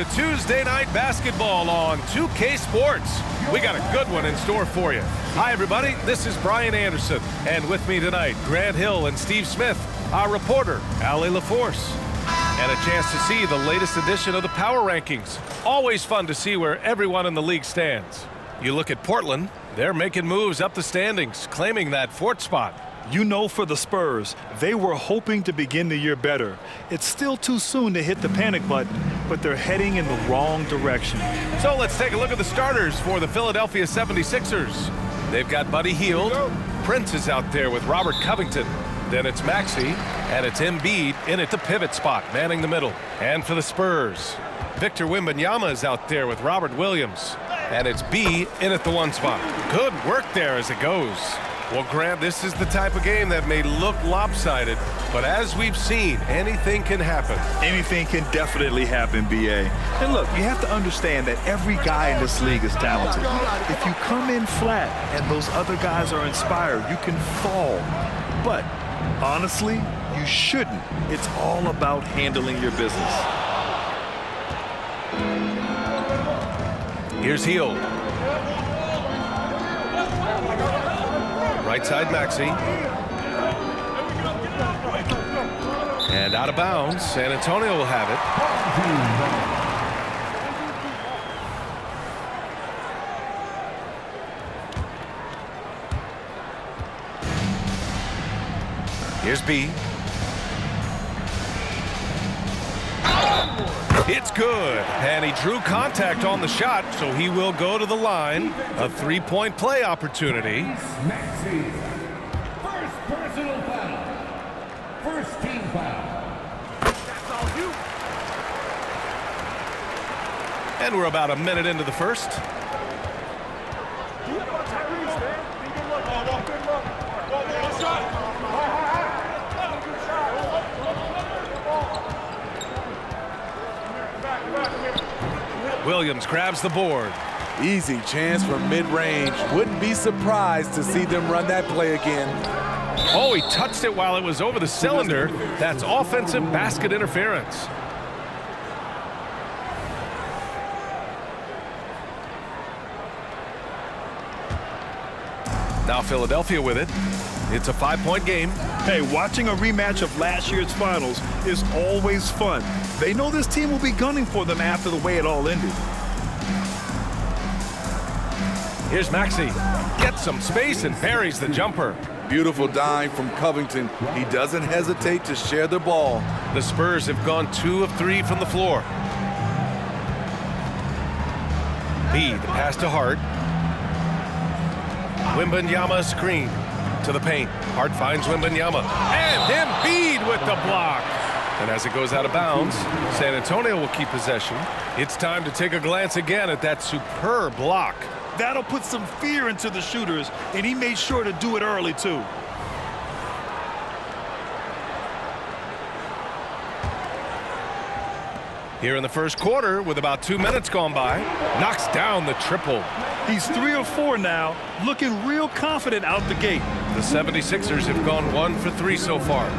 to Tuesday night basketball on 2K Sports. We got a good one in store for you. Hi, everybody. This is Brian Anderson. And with me tonight, Grant Hill and Steve Smith, our reporter, Allie LaForce. And a chance to see the latest edition of the Power Rankings. Always fun to see where everyone in the league stands. You look at Portland, they're making moves up the standings, claiming that fourth spot. You know, for the Spurs, they were hoping to begin the year better. It's still too soon to hit the panic button, but they're heading in the wrong direction. So let's take a look at the starters for the Philadelphia 76ers. They've got Buddy Hield. Prince is out there with Robert Covington. Then it's Maxey, and it's Embiid in at the pivot spot, manning the middle. And for the Spurs, Victor Wembanyama is out there with Robert Williams. And it's B in at the one spot. Good work there as it goes. Well, Grant, this is the type of game that may look lopsided, but as we've seen, anything can happen. Anything can definitely happen, B.A. And look, you have to understand that every guy in this league is talented. If you come in flat and those other guys are inspired, you can fall. But honestly, you shouldn't. It's all about handling your business. Here's Hield. Right side, Maxey. And out of bounds. San Antonio will have it. Here's B. It's good. And he drew contact on the shot, so he will go to the line. A three-point play opportunity. Maxey. First personal foul. First team foul. That's all you. And we're about a minute into the first. Williams grabs the board. Easy chance from mid-range. Wouldn't be surprised to see them run that play again. Oh, he touched it while it was over the cylinder. That's offensive basket interference. Now Philadelphia with it. It's a 5-point game. Hey, watching a rematch of last year's finals is always fun. They know this team will be gunning for them after the way it all ended. Here's Maxey. Gets some space and buries the jumper. Beautiful dime from Covington. He doesn't hesitate to share the ball. The Spurs have gone 2 of 3 from the floor. B, the pass to Hart. Wembanyama screen to the paint. Hart finds Wembanyama. And Embiid with the block. And as it goes out of bounds, San Antonio will keep possession. It's time to take a glance again at that superb block. That'll put some fear into the shooters, and he made sure to do it early, too. Here in the first quarter, with about 2 minutes gone by, knocks down the triple. He's 3 of 4 now, looking real confident out the gate. The 76ers have gone 1 for 3 so far.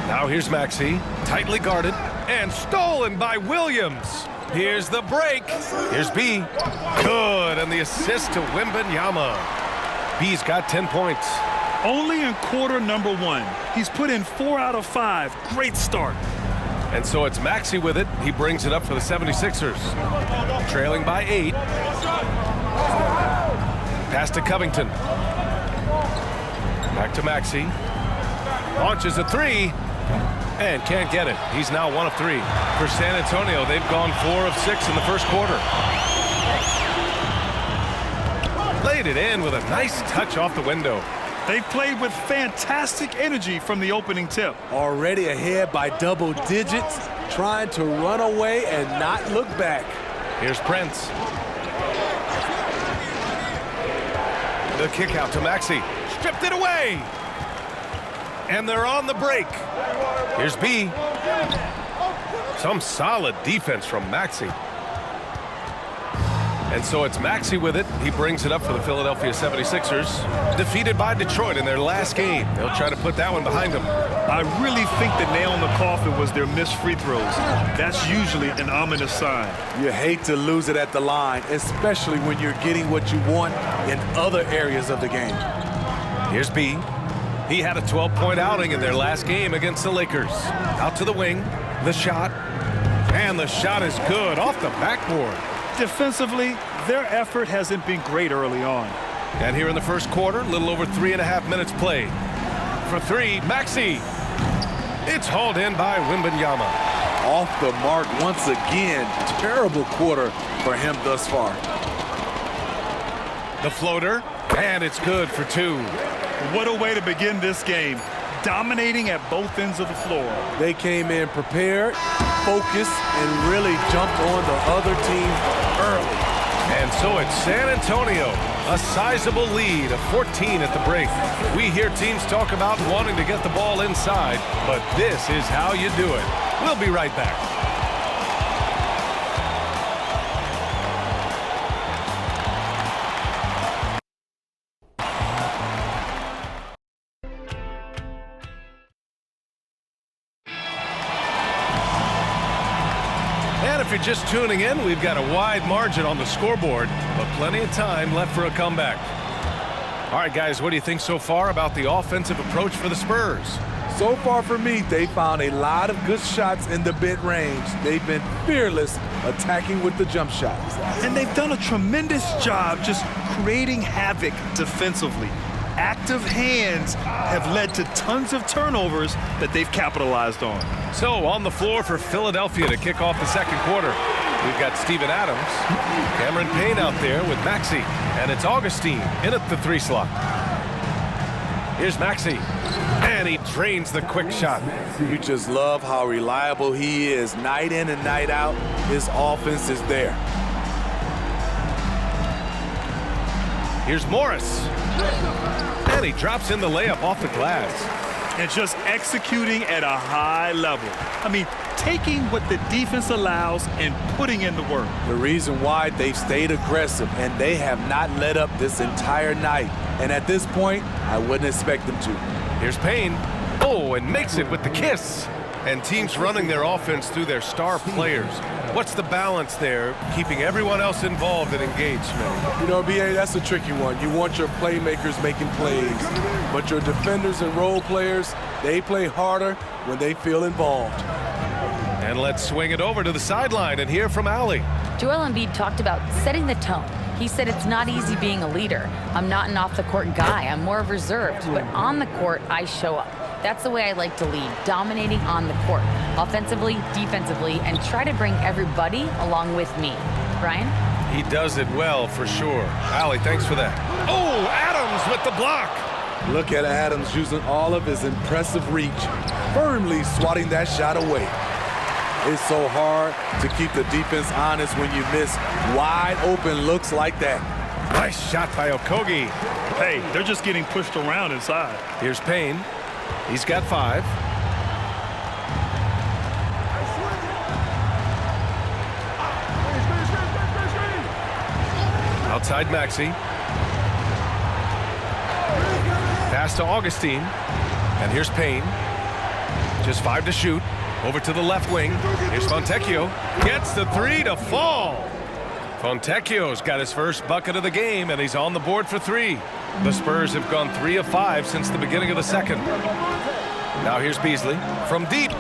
Now here's Maxey, tightly guarded, and stolen by Williams. Here's the break. Here's B. Good, and the assist to Wembanyama. B's got 10 points. Only in quarter number 1. He's put in 4 out of 5. Great start. And so it's Maxey with it. He brings it up for the 76ers. Trailing by 8. Pass to Covington. Back to Maxey. Launches a 3. And can't get it. He's now 1 of 3. For San Antonio, they've gone 4 of 6 in the first quarter. Laid it in with a nice touch off the window. They've played with fantastic energy from the opening tip. Already ahead by double digits, trying to run away and not look back. Here's Prince. The kick out to Maxey. Stripped it away. And they're on the break. Here's B. Some solid defense from Maxey. And so it's Maxey with it. He brings it up for the Philadelphia 76ers. Defeated by Detroit in their last game. They'll try to put that one behind them. I really think the nail in the coffin was their missed free throws. That's usually an ominous sign. You hate to lose it at the line, especially when you're getting what you want in other areas of the game. Here's B. He had a 12-point outing in their last game against the Lakers. Out to the wing, the shot, and the shot is good off the backboard. Defensively, their effort hasn't been great early on. And here in the first quarter, a little over 3.5 minutes played. For three, Maxey. It's hauled in by Wembanyama. Off the mark once again. Terrible quarter for him thus far. The floater, and it's good for two. What a way to begin this game. Dominating at both ends of the floor. They came in prepared, focused, and really jumped on the other team early. And so it's San Antonio, a sizable lead of 14 at the break. We hear teams talk about wanting to get the ball inside, but this is how you do it. We'll be right back. And if you're just tuning in, we've got a wide margin on the scoreboard, but plenty of time left for a comeback. All right, guys, what do you think so far about the offensive approach for the Spurs? So far for me, they found a lot of good shots in the mid-range. They've been fearless attacking with the jump shots. And they've done a tremendous job just creating havoc defensively. Active hands have led to tons of turnovers that they've capitalized on. So on the floor for Philadelphia to kick off the second quarter, we've got Steven Adams, Cameron Payne out there with Maxey, and it's Augustine in at the 3 slot. Here's Maxey, and he drains the quick shot. You just love how reliable he is. Night in and night out, his offense is there. Here's Morris, and he drops in the layup off the glass. And just executing at a high level. I mean, taking what the defense allows and putting in the work. The reason why they've stayed aggressive and they have not let up this entire night. And at this point, I wouldn't expect them to. Here's Payne. Oh, and makes it with the kiss. And teams running their offense through their star players. What's the balance there, keeping everyone else involved and engaged, man? You know, B.A., that's a tricky one. You want your playmakers making plays, but your defenders and role players, they play harder when they feel involved. And let's swing it over to the sideline and hear from Allie. Joel Embiid talked about setting the tone. He said it's not easy being a leader. I'm not an off-the-court guy. I'm more reserved, but on the court, I show up. That's the way I like to lead, dominating on the court, offensively, defensively, and try to bring everybody along with me. Brian? He does it well, for sure. Allie, thanks for that. Oh, Adams with the block. Look at Adams using all of his impressive reach, firmly swatting that shot away. It's so hard to keep the defense honest when you miss wide open looks like that. Nice shot by Okogie. Hey, they're just getting pushed around inside. Here's Payne. He's got 5. Outside Maxey. Pass to Augustine. And here's Payne. Just 5 to shoot. Over to the left wing. Here's Fontecchio. Gets the 3 to fall. Fontecchio's got his first bucket of the game, and he's on the board for 3. The Spurs have gone 3 of 5 since the beginning of the second. Now here's Beasley from deep.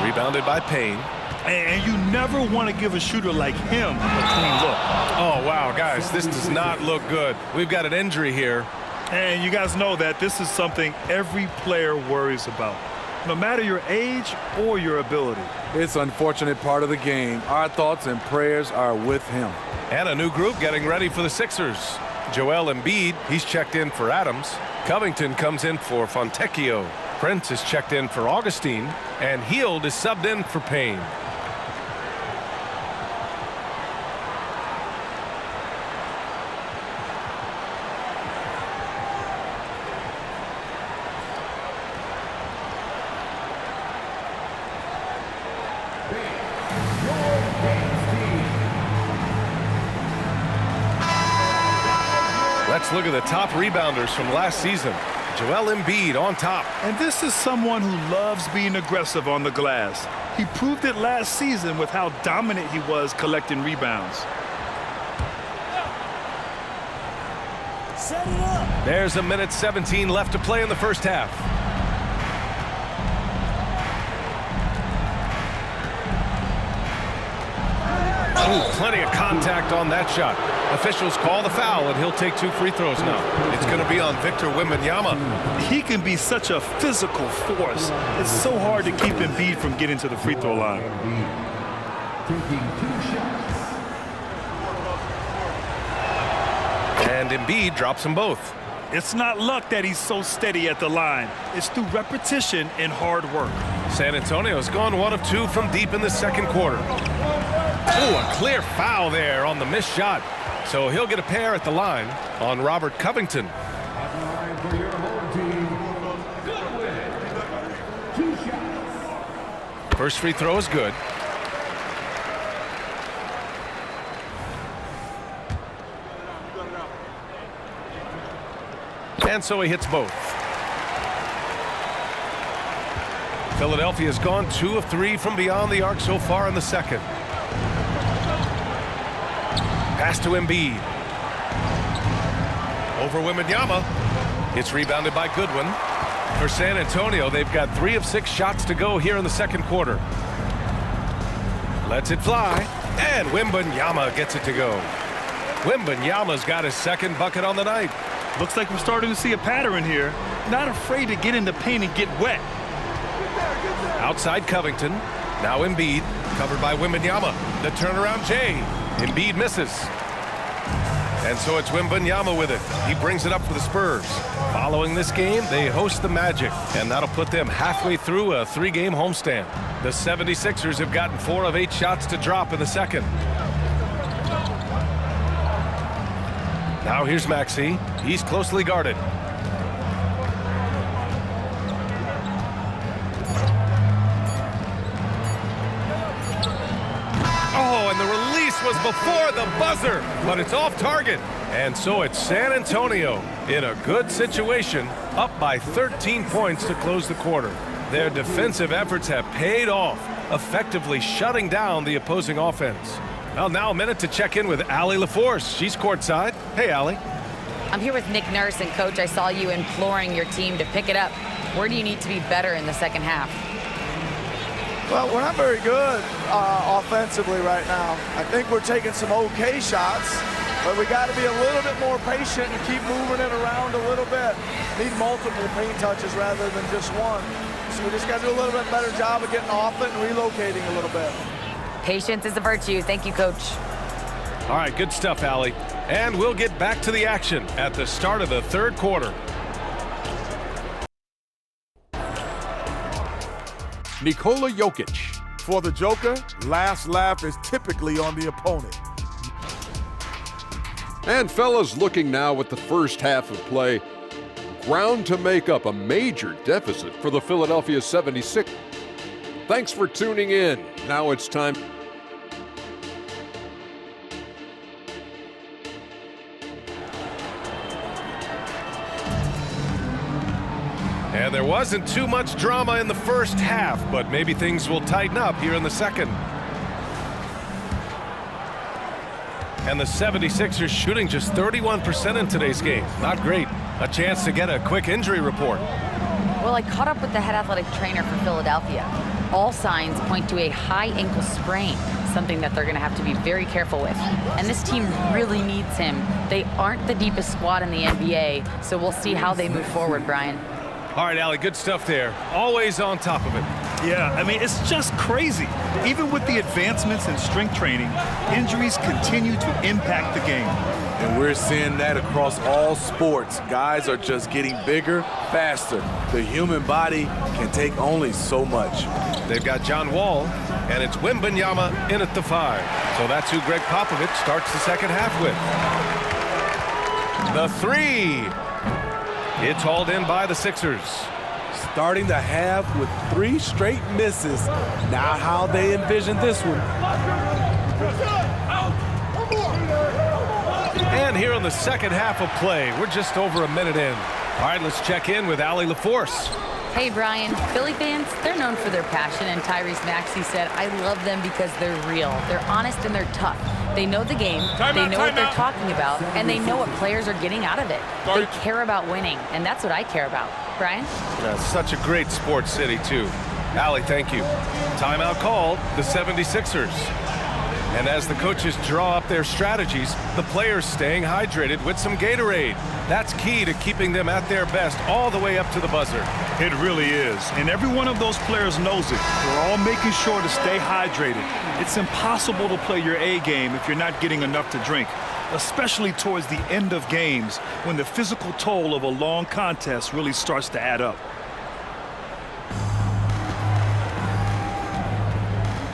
Rebounded by Payne. And you never want to give a shooter like him a clean look. Oh, wow, guys, this does not look good. We've got an injury here. And you guys know that this is something every player worries about, no matter your age or your ability. It's an unfortunate part of the game. Our thoughts and prayers are with him. And a new group getting ready for the Sixers. Joel Embiid, he's checked in for Adams. Covington comes in for Fontecchio. Prince is checked in for Augustine. And Hield is subbed in for Payne. Let's look at the top rebounders from last season. Joel Embiid on top. And this is someone who loves being aggressive on the glass. He proved it last season with how dominant he was collecting rebounds. There's a minute 17 left to play in the first half. Ooh, plenty of contact on that shot. Officials call the foul, and he'll take 2 free throws now. It's going to be on Victor Wembanyama. He can be such a physical force. It's so hard to keep Embiid from getting to the free throw line. Taking 2 shots. And Embiid drops them both. It's not luck that he's so steady at the line. It's through repetition and hard work. San Antonio's gone 1 of 2 from deep in the second quarter. Ooh, a clear foul there on the missed shot. So he'll get a pair at the line on Robert Covington. At the line for your home team, Goodwin. 2 shots. First free throw is good. And so he hits both. Philadelphia's gone 2 of 3 from beyond the arc so far in the second. Pass to Embiid. Over Wembanyama. It's rebounded by Goodwin. For San Antonio, they've got 3 of 6 shots to go here in the second quarter. Lets it fly. And Wembanyama gets it to go. Wembanyama's got his second bucket on the night. Looks like we're starting to see a pattern here. Not afraid to get in the paint and get wet. Outside Covington. Now Embiid. Covered by Wembanyama. The turnaround Jay. Embiid misses. And so it's Wembanyama with it. He brings it up for the Spurs. Following this game, they host the Magic, and that'll put them halfway through a 3-game homestand. The 76ers have gotten 4 of 8 shots to drop in the second. Now here's Maxey. He's closely guarded. Oh, and the release was before the buzzer, but it's off target. And so it's San Antonio in a good situation, up by 13 points to close the quarter. Their defensive efforts have paid off, effectively shutting down the opposing offense. Well, now a minute to check in with Allie LaForce. She's courtside. Hey, Allie. I'm here with Nick Nurse, and Coach, I saw you imploring your team to pick it up. Where do you need to be better in the second half? Well, we're not very good offensively right now. I think we're taking some okay shots, but we got to be a little bit more patient and keep moving it around a little bit. Need multiple paint touches rather than just one. So we just got to do a little bit better job of getting off it and relocating a little bit. Patience is a virtue. Thank you, Coach. All right, good stuff, Allie. And we'll get back to the action at the start of the third quarter. Nikola Jokic. For the Joker, last laugh is typically on the opponent. And fellas, looking now at the first half of play, ground to make up a major deficit for the Philadelphia 76ers. Thanks for tuning in. Now it's time. And there wasn't too much drama in the first half, but maybe things will tighten up here in the second. And the 76ers shooting just 31% in today's game. Not great. A chance to get a quick injury report. Well, I caught up with the head athletic trainer for Philadelphia. All signs point to a high ankle sprain, something that they're going to have to be very careful with. And this team really needs him. They aren't the deepest squad in the NBA, so we'll see how they move forward, Brian. All right, Allie, good stuff there. Always on top of it. Yeah, I mean, it's just crazy. Even with the advancements in strength training, injuries continue to impact the game. And we're seeing that across all sports. Guys are just getting bigger, faster. The human body can take only so much. They've got John Wall, and it's Wembanyama in at the 5. So that's who Greg Popovich starts the second half with. The 3. It's hauled in by the Sixers. Starting the half with 3 straight misses. Not how they envisioned this one. And here in the second half of play, we're just over a minute in. All right, let's check in with Allie LaForce. Hey, Brian. Philly fans, they're known for their passion, and Tyrese Maxey said, I love them because they're real. They're honest and they're tough. They know the game, they know what they're talking about, and they know what players are getting out of it. They care about winning, and that's what I care about. Brian? That's such a great sports city, too. Allie, thank you. Timeout called, the 76ers. And as the coaches draw up their strategies, the players staying hydrated with some Gatorade. That's key to keeping them at their best all the way up to the buzzer. It really is. And every one of those players knows it. They're all making sure to stay hydrated. It's impossible to play your A game if you're not getting enough to drink, especially towards the end of games when the physical toll of a long contest really starts to add up.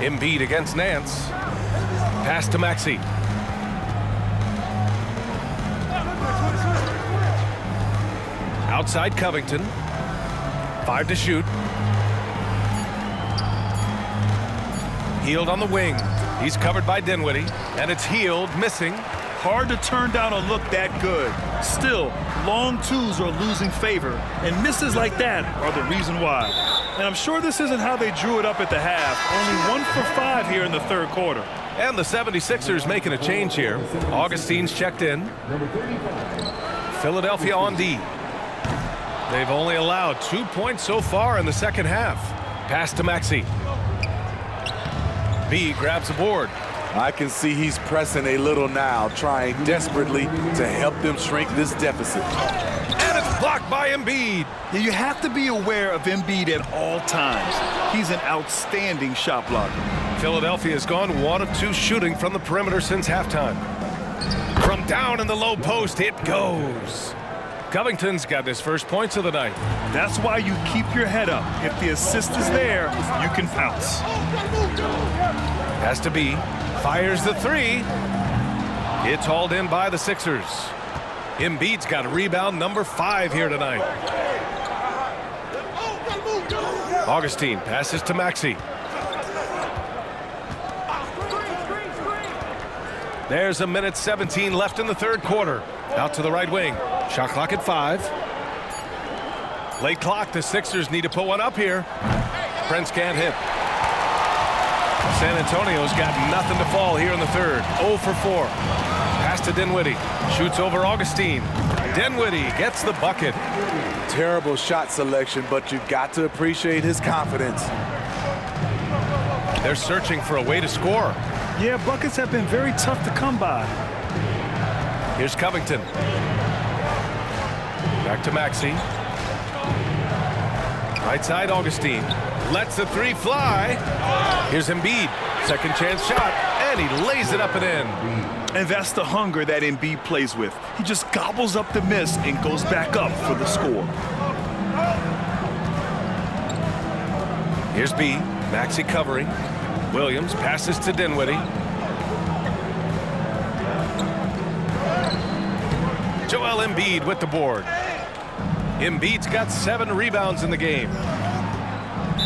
Embiid against Nance. Pass to Maxey. Outside Covington. 5 to shoot. Hield on the wing. He's covered by Dinwiddie. And it's Hield missing. Hard to turn down a look that good. Still, long twos are losing favor, and misses like that are the reason why. And I'm sure this isn't how they drew it up at the half. Only 1 for 5 here in the third quarter. And the 76ers making a change here. Augustine's checked in. Philadelphia on D. They've only allowed 2 points so far in the second half. Pass to Maxey. B grabs the board. I can see he's pressing a little now, trying desperately to help them shrink this deficit. And it's blocked by Embiid. You have to be aware of Embiid at all times. He's an outstanding shot blocker. Philadelphia has gone 1 of 2 shooting from the perimeter since halftime. From down in the low post, it goes. Covington's got his first points of the night. That's why you keep your head up. If the assist is there, you can pounce. Has to be. Fires the 3. It's hauled in by the Sixers. Embiid's got rebound number 5 here tonight. Augustine passes to Maxey. There's a minute 17 left in the third quarter. Out to the right wing. Shot clock at 5. Late clock. The Sixers need to put one up here. Prince can't hit. San Antonio's got nothing to fall here in the third. 0 for 4. Pass to Dinwiddie. Shoots over Augustine. Dinwiddie gets the bucket. Terrible shot selection, but you've got to appreciate his confidence. They're searching for a way to score. Yeah, buckets have been very tough to come by. Here's Covington. Back to Maxey. Right side, Augustine. Lets the 3 fly. Here's Embiid. Second chance shot. And he lays it up and in. And that's the hunger that Embiid plays with. He just gobbles up the miss and goes back up for the score. Here's B. Maxey covering. Williams passes to Dinwiddie. Joel Embiid with the board. Embiid's got 7 rebounds in the game.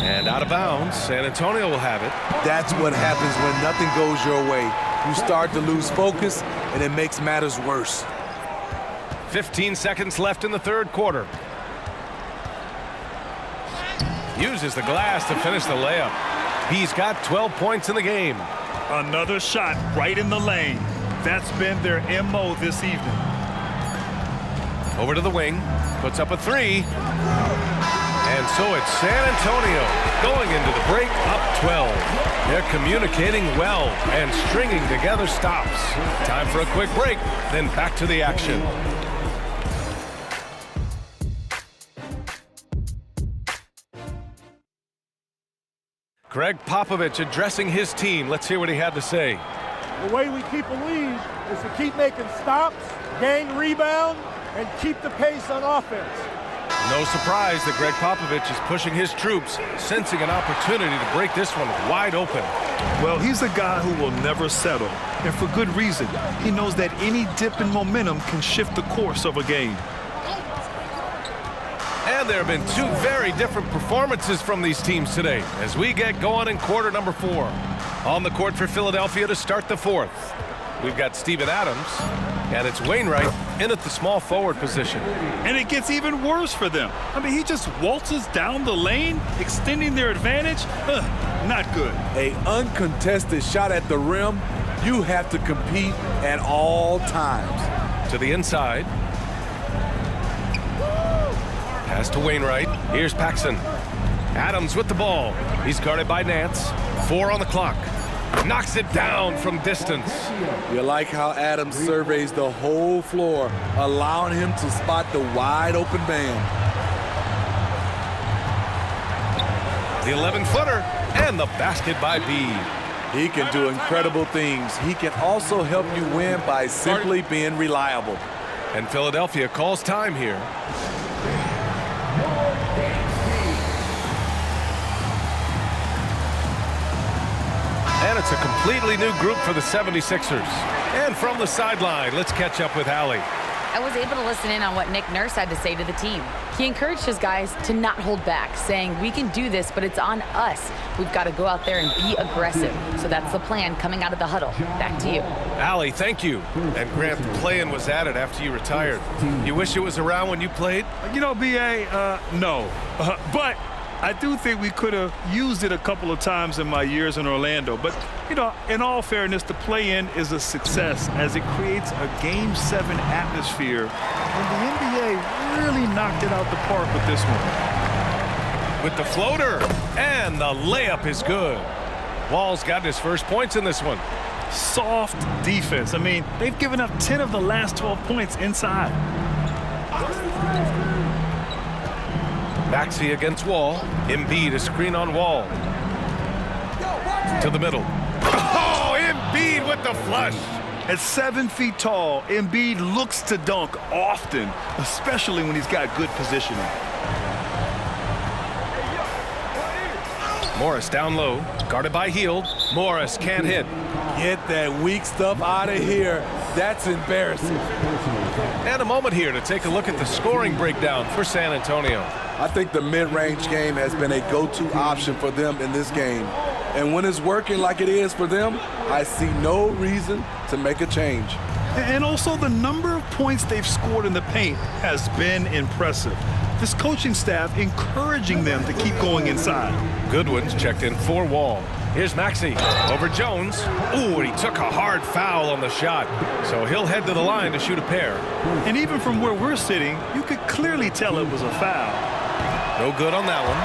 And out of bounds, San Antonio will have it. That's what happens when nothing goes your way. You start to lose focus, and it makes matters worse. 15 seconds left in the third quarter. Uses the glass to finish the layup. He's got 12 points in the game. Another shot right in the lane. That's been their MO this evening. Over to the wing. Puts up a 3. And so it's San Antonio going into the break up 12. They're communicating well and stringing together stops. Time for a quick break, then back to the action. Greg Popovich addressing his team. Let's hear what he had to say. The way we keep a lead is to keep making stops, gain rebound, and keep the pace on offense. No surprise that Greg Popovich is pushing his troops, sensing an opportunity to break this one wide open. Well, he's a guy who will never settle, and for good reason. He knows that any dip in momentum can shift the course of a game. And there have been 2 very different performances from these teams today as we get going in quarter number 4. On the court for Philadelphia to start the 4th. We've got Steven Adams. And it's Wainwright in at the small forward position. And it gets even worse for them. I mean, he just waltzes down the lane, extending their advantage. Not good. An uncontested shot at the rim, you have to compete at all times. To the inside. Pass to Wainwright. Here's Paxson. Adams with the ball. He's guarded by Nance. 4 on the clock. Knocks it down from distance. You like how Adams surveys the whole floor, allowing him to spot the wide open man. The 11-footer and the basket by Bede. He can do incredible things. He can also help you win by simply being reliable. And Philadelphia calls time here. And it's a completely new group for the 76ers. And from the sideline, let's catch up with Allie. I was able to listen in on what Nick Nurse had to say to the team. He encouraged his guys to not hold back, saying, we can do this, but it's on us. We've got to go out there and be aggressive. So that's the plan coming out of the huddle. Back to you. Allie, thank you. And Grant, the play-in was added after you retired. You wish it was around when you played? You know, B.A., no. But I do think we could have used it a couple of times in my years in Orlando. But, you know, in all fairness, the play-in is a success as it creates a Game 7 atmosphere. And the NBA really knocked it out the park with this one. With the floater, and the layup is good. Wall's gotten his first points in this one. Soft defense. I mean, they've given up 10 of the last 12 points inside. Maxey against Wall. Embiid a screen on Wall. To the middle. Oh, Embiid with the flush. At 7 feet tall, Embiid looks to dunk often, especially when he's got good positioning. Morris down low, guarded by Hield. Morris can't hit. Get that weak stuff out of here. That's embarrassing. And a moment here to take a look at the scoring breakdown for San Antonio. I think the mid-range game has been a go-to option for them in this game. And when it's working like it is for them, I see no reason to make a change. And also the number of points they've scored in the paint has been impressive. This coaching staff encouraging them to keep going inside. Goodwin's checked in for Wall. Here's Maxey over Jones. Ooh, and he took a hard foul on the shot. So he'll head to the line to shoot a pair. And even from where we're sitting, you could clearly tell it was a foul. No good on that one.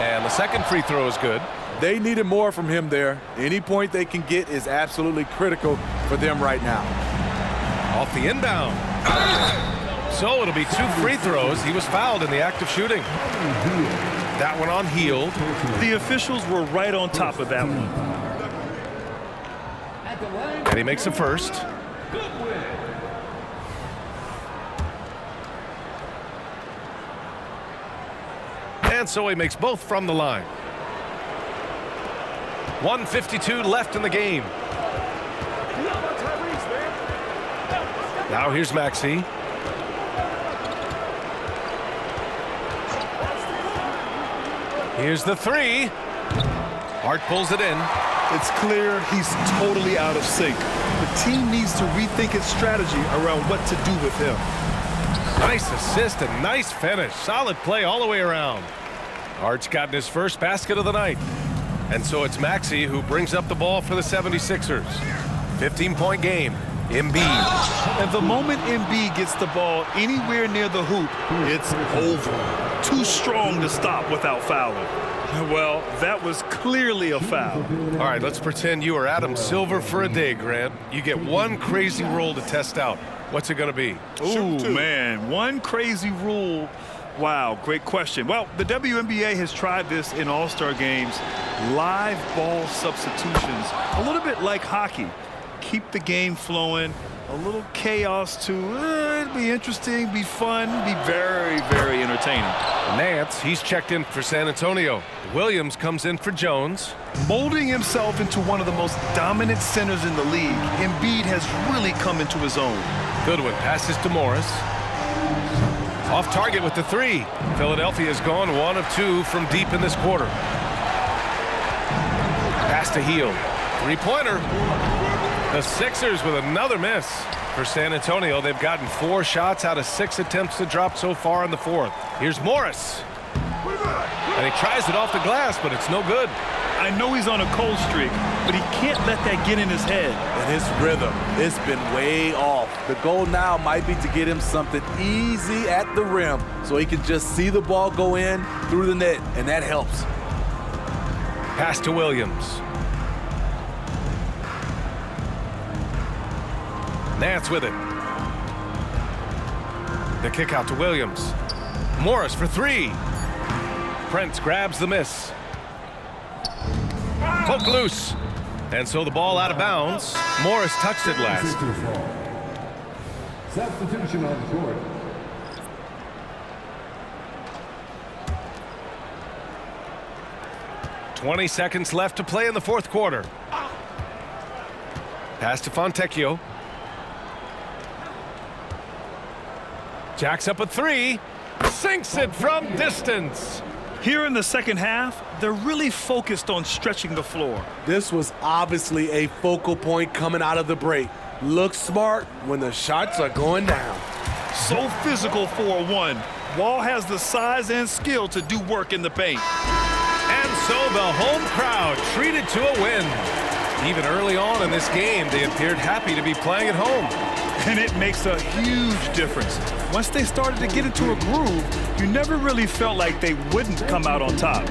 And the second free throw is good. They needed more from him there. Any point they can get is absolutely critical for them right now. Off the inbound. So it'll be 2 free throws. He was fouled in the act of shooting. That one on Hield. The officials were right on top of that one. And he makes a first. And so he makes both from the line. 1:52 left in the game. Now here's Maxey. Here's the 3. Hart pulls it in. It's clear he's totally out of sync. The team needs to rethink its strategy around what to do with him. Nice assist and nice finish. Solid play all the way around. Hart's gotten his first basket of the night. And so it's Maxey who brings up the ball for the 76ers. 15-point game. Embiid. And the moment Embiid gets the ball anywhere near the hoop, it's over. Too strong to stop without fouling. Well, that was clearly a foul. All right, let's pretend you are Adam Silver for a day, Grant. You get one crazy rule to test out. What's it going to be? Ooh, man, one crazy rule. Wow, great question. Well, the WNBA has tried this in All-Star games. Live ball substitutions, a little bit like hockey. Keep the game flowing, a little chaos too. It'll be interesting, be fun, be very, very entertaining. Nance, he's checked in for San Antonio. Williams comes in for Jones. Molding himself into one of the most dominant centers in the league, Embiid has really come into his own. Goodwin passes to Morris. Off target with the three. Philadelphia has gone 1 of 2 from deep in this quarter. Pass to Hield. Three-pointer. The Sixers with another miss. For San Antonio, they've gotten 4 shots out of 6 attempts to drop so far in the fourth. Here's Morris. And he tries it off the glass, but it's no good. I know he's on a cold streak, but he can't let that get in his head. And his rhythm, it's been way off. The goal now might be to get him something easy at the rim so he can just see the ball go in through the net, and that helps. Pass to Williams. Nance with it. The kick out to Williams. Morris for 3. Prince grabs the miss. Poke loose. And so the ball out of bounds. Morris touched it last. Substitution on court. "20 seconds left to play in the fourth quarter. Pass to Fontecchio. Jacks up a 3. Sinks it from distance. Here in the second half, they're really focused on stretching the floor. This was obviously a focal point coming out of the break. Look smart when the shots are going down. So physical for a 1. Wall has the size and skill to do work in the paint. And so the home crowd treated to a win. Even early on in this game, they appeared happy to be playing at home. And it makes a huge difference. Once they started to get into a groove, you never really felt like they wouldn't come out on top.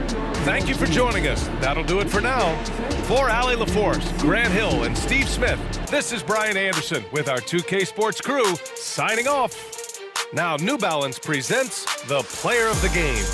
Thank you for joining us. That'll do it for now. For Allie LaForce, Grant Hill, and Steve Smith, this is Brian Anderson with our 2K Sports crew signing off. Now New Balance presents the Player of the Game.